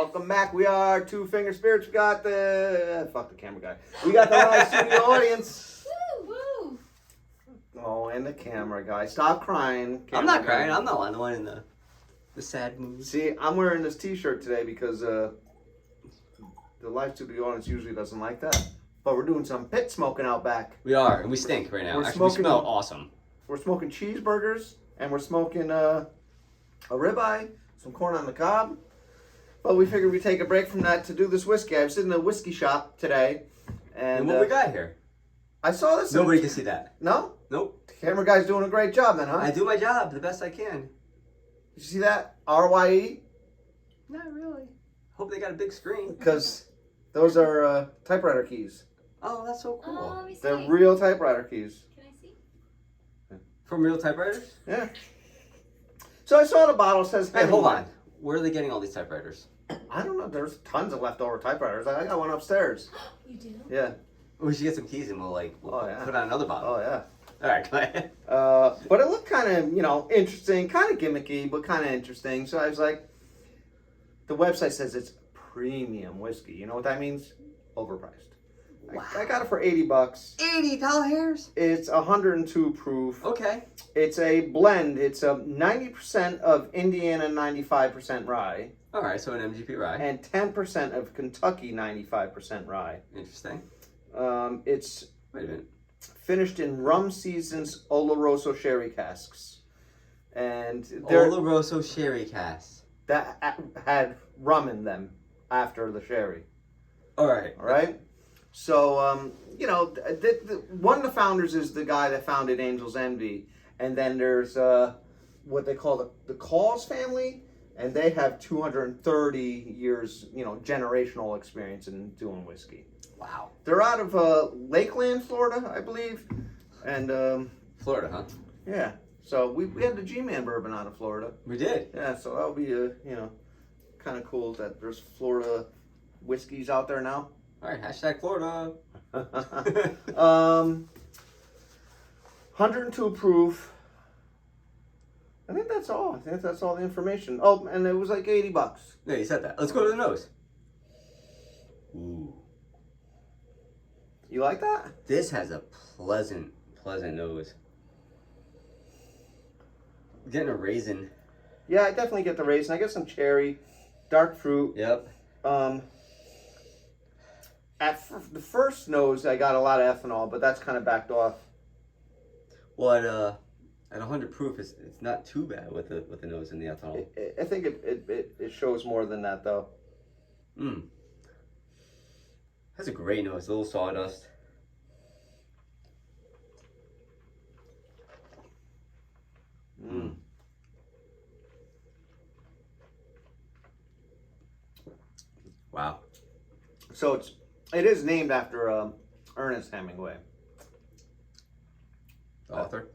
Welcome back. We are Two Finger Spirits. We got the fuck the camera guy. We got the live studio audience. Woo woo. Oh, and the camera guy. Stop crying. I'm not crying. I'm not the one in the sad mood. See, I'm wearing this T-shirt today because the live studio audience usually doesn't like that. But we're doing some pit smoking out back. We are, and we stink right now. Actually, we smell awesome. We're smoking cheeseburgers, and we're smoking a ribeye, some corn on the cob. But we figured we'd take a break from that to do this whiskey. I was in a whiskey shop today. And what we got here? I saw this. Nobody can see that. No? Nope. The camera guy's doing a great job then, huh? I do my job the best I can. Did you see that? RYE? Not really. Hope they got a big screen. Because those are typewriter keys. Oh, that's so cool. Oh, let me see. They're real typewriter keys. Can I see? From real typewriters? Yeah. So I saw the bottle says Hey, hold on. Where are they getting all these typewriters? I don't know. There's tons of leftover typewriters. I got one upstairs. You do? Yeah. We should get some keys and we'll put on another bottle. Oh, yeah. All right, go ahead. But it looked kind of, interesting, kind of gimmicky, but kind of interesting. So I was like, the website says it's premium whiskey. You know what that means? Overpriced. Wow. I got it for $80. $80. It's 102 proof. Okay. It's a blend. It's a 90% of Indiana 95% rye. All right, so an MGP rye. And 10% of Kentucky 95% rye. Interesting. It's Wait a minute. finished in rum seasons Oloroso sherry casks. And they're Oloroso sherry cask. that had rum in them after the sherry. All right. All right? So, one of the founders is the guy that founded Angel's Envy. And then there's what they call the Cause family. And they have 230 years, generational experience in doing whiskey. Wow. They're out of Lakeland, Florida, I believe. And, Florida, huh? yeah. So we had the G-Man bourbon out of Florida. We did. Yeah, so that'll be, kind of cool that there's Florida whiskeys out there now. All right, hashtag Florida. 102 proof. I think that's all. I think that's all the information. Oh, and it was like $80. Yeah, you said that. Let's go to the nose. Ooh. You like that? This has a pleasant nose. I'm getting a raisin. Yeah, I definitely get the raisin. I get some cherry, dark fruit. Yep. The first nose, I got a lot of ethanol, but that's kind of backed off. Well, at 100 proof, it's not too bad with the nose and the ethanol. I think it shows more than that, though. Has a great nose, a little sawdust. Wow. So it is named after Ernest Hemingway. The author?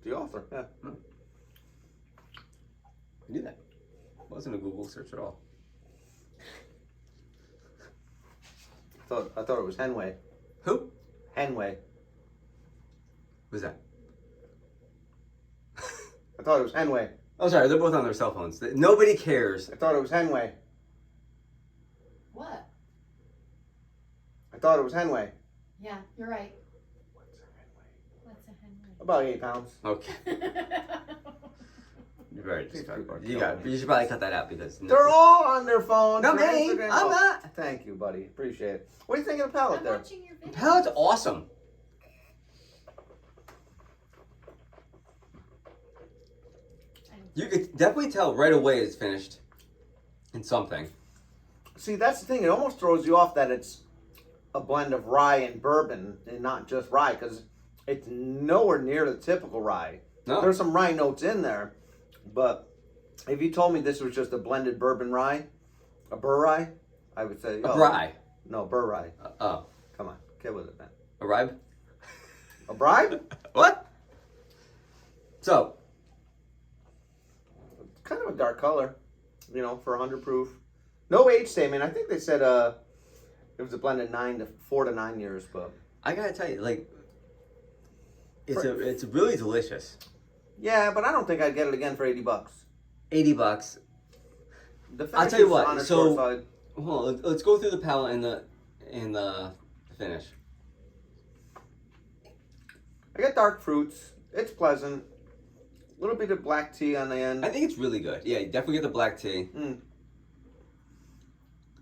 The author, yeah. I knew that. Wasn't a Google search at all. I thought it was Hemingway. Who? Hemingway. Who's that? I thought it was Hemingway. Oh, sorry. They're both on their cell phones. Nobody cares. I thought it was Hemingway. What? I thought it was Hemingway. Yeah, you're right. What's a Hemingway? What's a Henry? About 8 pounds. Okay. You're right. These people are You should probably cut that out because they're all on their phones. No, their me. Instagram. I'm not. Thank you, buddy. Appreciate it. What do you think of the palate I'm there? watching your The video. palate's awesome. You could definitely tell right away it's finished in something. See, that's the thing. It almost throws you off that it's a blend of rye and bourbon and not just rye, because it's nowhere near the typical rye. No. There's some rye notes in there, but if you told me this was just a blended bourbon rye, a burr rye, I would say... A rye. No, burr rye. Oh. Come on, get with it, man. A rye? A bribe? What? So. Kind of a dark color, for 100 proof. No age statement. I think they said it was a blended 4 to 9 years, but I gotta tell you, it's really delicious. yeah, but I don't think I'd get it again for $80. $80. The finish I'll tell you is what, on the so- short side. Hold on, let's go through the palate and the finish. I get dark fruits. It's pleasant. A little bit of black tea on the end. I think it's really good. Yeah, you definitely get the black tea. Mm.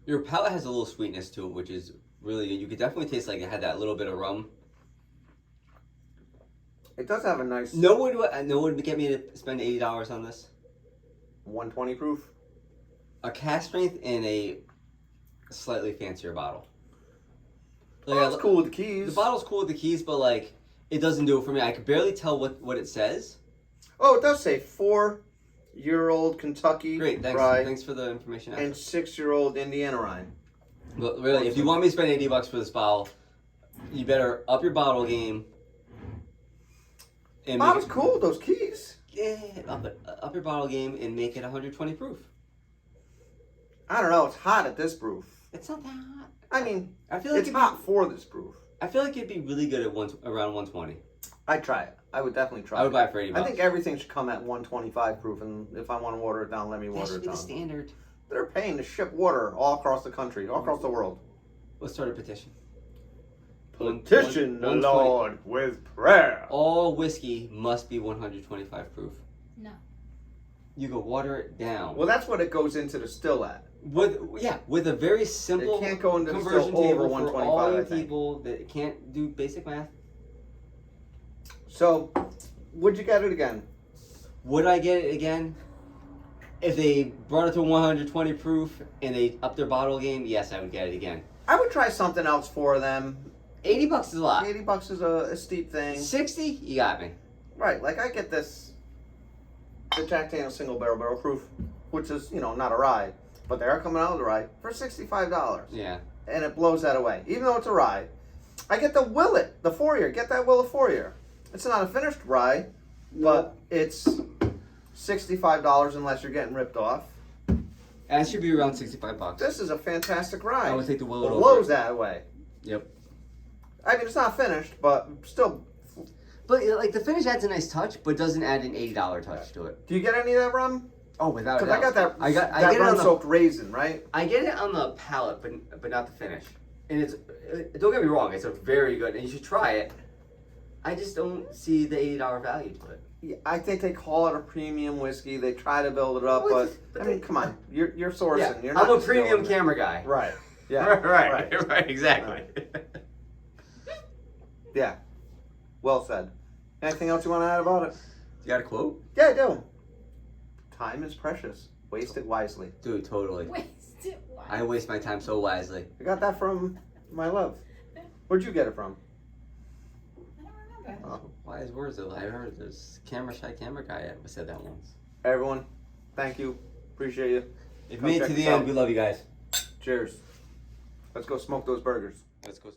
Your palate has a little sweetness to it, which is really good. You could definitely taste like it had that little bit of rum. It does have a nice No one would get me to spend $80 on this. 120 proof. A cask strength in a slightly fancier bottle. Like, That's cool with the keys. The bottle's cool with the keys, but like it doesn't do it for me. I could barely tell what it says. Oh, it does say 4-year-old Kentucky Great, thanks. rye Thanks for the information. and 6-year-old Indiana rye. But really, if you want me to spend $80 for this bottle, you better up your bottle game. And Bottle's cool with those keys. Yeah, up your bottle game and make it 120 proof. I don't know. It's hot at this proof. It's not that hot. I mean, I feel like it's hot for this proof. I feel like it'd be really good at around 120. I'd try it. I would definitely try it. I would buy it for $80. I think everything should come at 125 proof, and if I want to water it down, let me that water should it be the down. standard. They're paying to ship water all across the country, all across the world. Let's start a petition. Petition the 120. Lord with prayer. All whiskey must be 125 proof. No. You can water it down. Well, that's what it goes into the still at. With a very simple It can't go into the conversion still over table for 125, all I the think. people that can't do basic math. So, would you get it again? Would I get it again? If they brought it to 120 proof and they upped their bottle game, yes, I would get it again. I would try something else for them. $80 is a lot. $80 is a steep thing. 60, you got me. Right, like I get this, the Jack Daniel's single barrel proof, which is, not a rye, but they are coming out with a rye for $65. Yeah. And it blows that away. Even though it's a rye, I get the Willet, the 4-year. Get that Willet 4-year. It's not a finished rye, but it's $65 unless you're getting ripped off. And it should be around $65. This is a fantastic rye. I would take the Willet It over. blows that away. Yep. I mean, it's not finished, but still. But like the finish adds a nice touch, but doesn't add an $80 touch to it. Do you get any of that rum? Oh, without a Because I got doubt. that. I that get it on the rum-soaked raisin, right? I get it on the palate, but not the finish. And it's don't get me wrong, it's a very good, and you should try it. I just don't see the $80 value to it. Yeah, I think they call it a premium whiskey. They try to build it up, Well, but I mean, come on, you're sourcing. Yeah, You're not I'm a distilling premium it. camera guy. Right. Yeah. right, exactly. Yeah. Well said. Anything else you want to add about it? You got a quote? Yeah, I do. Time is precious. Waste it wisely. Dude, totally. Waste it. Why? I waste my time so wisely. I got that from my love. Where'd you get it from? I don't remember. Oh. Wise words though. I heard there's shy camera guy said that once. Everyone, thank you. Appreciate you. If Come you made it check to the us out. end, we love you guys. Cheers. Let's go smoke those burgers. Let's go.